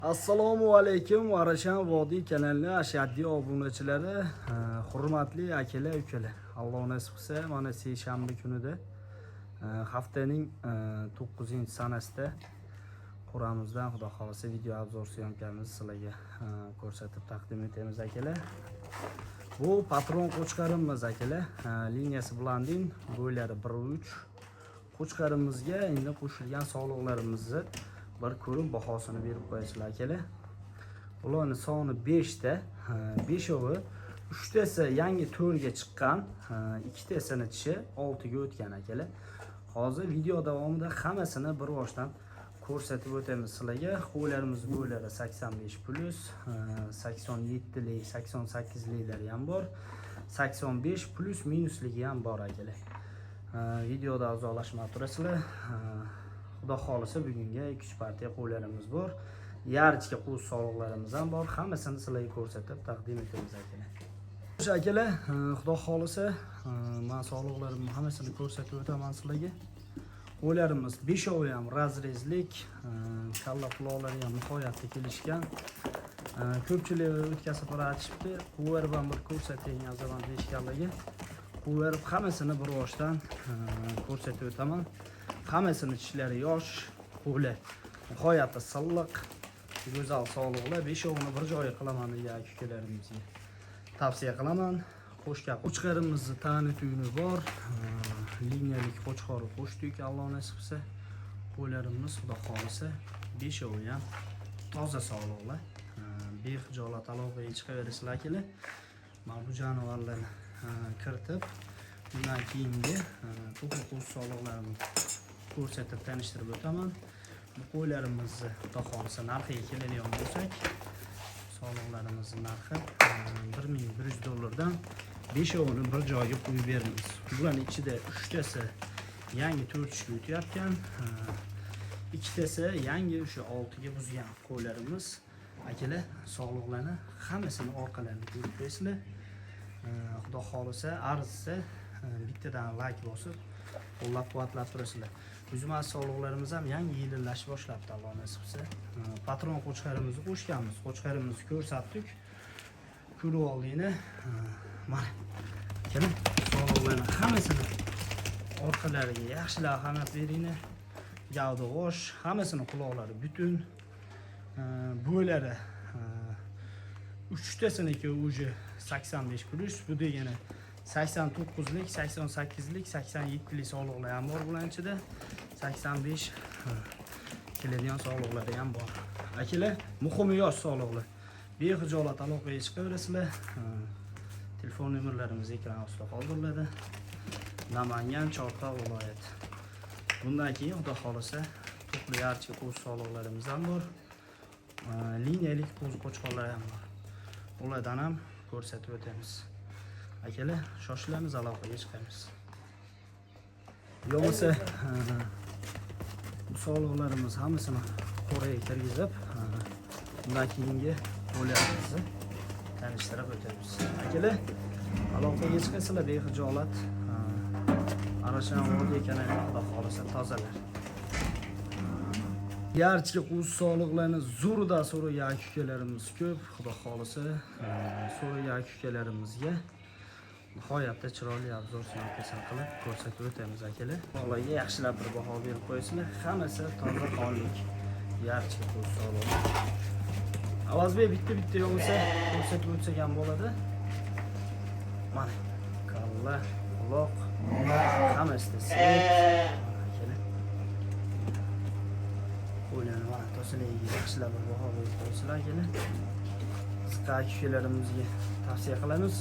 Assalomu alaykum Arashan Vodiy kanalining ashaddiy obunachilari, hurmatli akalar, ukalar. Alloh nasib qilsa, mana seshanba kunida haftaning 9-sanasida quramizdan Xudo xolasa video obzor syomkamizni sizlarga ko'rsatib taqdim etamiz akalar. Bu patron qo'chqarimiz akalar, liniyasi blandin, bo'ylari 1.3 qo'chqarimizga endi qo'shilgan sog'liqlarimizni bir ko'rib bahosini berib qo'yasizlar akalar. Ularning soni 5 ta, 5ovi 3tasi yangi to'rga chiqqan, 2tasini tishi 6ga o'tgan akalar. Hozir video davomida hammasini bir boshdan ko'rsatib o'tamiz sizlarga. Qo'ylarimiz bo'ylari 85+, 87lik, 88liklar ham bor. 85 plus minusligi ham bor akalar. Videoda a'zolashmay turasizlar. Xudo xolisa bugunga 2 partiya qo'ylarimiz bor. Yarchka qo'z sog'liqlarimiz ham bor. Hammasini sizlarga ko'rsatib taqdim etamiz akalar. O'sha akalar, Xudo xolisa men sog'liqlarimni hammasini ko'rsatib o'taman sizlarga. Qo'ylarimiz 5ovi ham razrezlik, kalla quloqlari ham nihoyatda kelishgan. Ko'pchilik o'tkazib aytishibdi, qo'ylarni ham bir ko'rsating azaman deyishganlarga. Qo'ylarni hammasini bir boshdan ko'rsatib o'taman. Hammasini tishlari yosh, qo'li nihoyatda silliq, go'zal sog'liqlar. 5ovini bir joyga qilaman degan ukalarimizga tavsiya qilaman. Qo'chqarimizni tani tuyuni bor. Liniyalik qo'chqor qo'shdik, Alloh nasib qilsa. Qo'ylarimiz Xudo xolisa 5ovi ham toza sog'liqlar. Bexijolat aloqaga chiqaverasizlar akalar. Mana bu jonivorlarni kiritib, bundan keyingi to'g'ri qo'z sog'liqlarini ko'rsatib tanishtirib o'taman. Bu qo'ylarimizni Xudo xolisa narxiga keladigan bo'lsak, sog'liqlarimizning narxi $1100 5ovini bir joyga qo'yib beramiz. Bularning ichida 3tasi yangi 4ga o'tyapkan, 2tasi yangi o'sha 6ga buzgan qo'ylarimiz. Akalar, sog'liqlarni hammasini orqalarini ko'rib qo'ysizlar. Xudo xolisa arzisa bittadan like bosib qo'llab-quvvatlab turasizlar. O'zimiz sog'liqlarimiz ham yangi yillasha boshlabdi, Alloh nasib qilsa. Patron qo'chqarimizni qo'shganmiz, qo'chqarimizni ko'rsatdik. Ko'rib oldinglar. Mana keling, sog'liqlarni hammasini orqalariga yaxshilab ahamiyat beringlar. Gavda g'osh, hammasini quloqlari butun. Bo'ylari 3tasiniki o'zi 85+, bu degani 89lik, 88lik, 87lik sog'liqlar ham bor bular ichida. 85 keladigan sog'liqlari ham bor. Akalar, muhimi yosh sog'liqlar. Bexijolat aloqaga chiqaverasizlar. Telefon nomerlarimiz ekran ostida qoldiriladi. Namangan, Chortoq viloyati. Bundan keyin Xudo xolisa to'pli yarchi qo'z sog'liqlarimiz ham bor. Liniyalik qo'z qo'chqorlar ham bor. Ulardan ham ko'rsatib o'tamiz. Akalar, shoshilamiz, aloqaga chiqamiz. Yo'qsa bu sog'liqlarimiz hammasini qo'raga kirgizib, bundan keyingi qo'ylarimizni tanishtirib o'tamiz. Akalar, aloqaga chiqasizlar bexijolat. Arashan Vodiy kanalining Xudo xolisa tozalar. Yarchka qo'z sog'liqlarni zo'rida so'ragan ukalarimiz ko'p. Xudo xolisa so'ragan ukalarimizga nihoyatda chiroyli obzor syomkasi qilib ko'rsatib o'tamiz akalar. Ularga yaxshilab bir baho berib qo'yasizlar. Hammasi toza hollik yarchka qo'z sog'liqlar. Avazbek bitta yo'lsa ko'rsatib o'tsak ham bo'ladi. Mana kalla, quloq, hammasi qo'ylarni mana tozaligiga yaxshilab bir baho berib qo'yasizlar akalar. Qisqa ukalarimizga tavsiya qilamiz.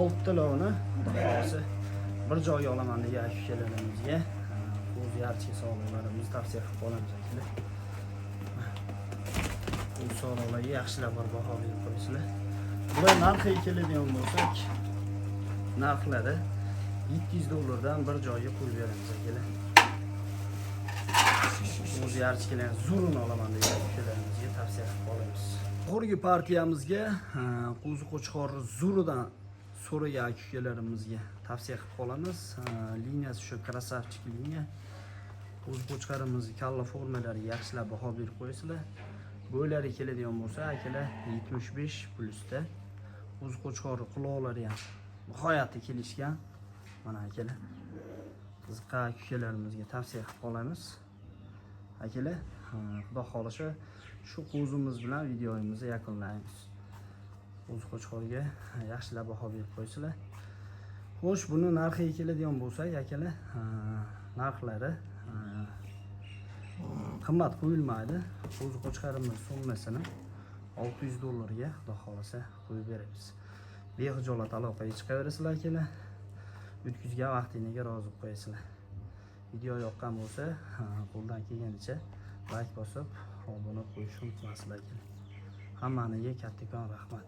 6 talovni xohlasa bir joyga olaman degan ukalarimizga o'z yarchka sog'liqlarimizni tavsiya qilib qolamiz akalar. Bu sog'liqlarga yaxshilab bir baho berib qo'yasizlar. Bular narxiga keladigan bo'lsak, narxlari $700 dan bir joyga qo'yib beramiz akalar. O'z yarchkalarni zo'rini olaman degan ukalarimizga tavsiya qilib qolamiz. Oxirgi partiyamizga qo'zi qo'chqor zo'ridan so'ragan ukalarimizga tavsiya qilib qolamiz. Liniyasi shu krasavchik liniya. Qo'zi qo'chqarimizni kalla formalariga yaxshilab baho berib qo'yasizlar. Bo'ylari keladigan bo'lsa, akalar 75 plusda. O'z qo'chqori quloqlari ham nihoyatda kelishgan. Mana akalar. Qiziqqan ukalarimizga tavsiya qilib qolamiz. Akalar, xudo xolasa shu qo'zimiz bilan videomizni yakunlaymiz. O'z qo'chqoriga yaxshilab baho berib qo'ysizlar. Xo'sh, buni narxiga keladigan bo'lsak, akalar, narxlari qimmat qo'yilmaydi. O'z qo'chqarimiz summasini $600 xudo xolasa qo'yib beramiz. Behijolat aloqaga chiqaverasizlar akalar. O'tkazgan vaqtingizga rozi bo'lib qo'yasizlar. Video yoqqan bo'lsa, qo'ldan kelganicha like bosib, obuna qo'yishni unutmasizlar akalar. Hammaniga kattakon rahmat.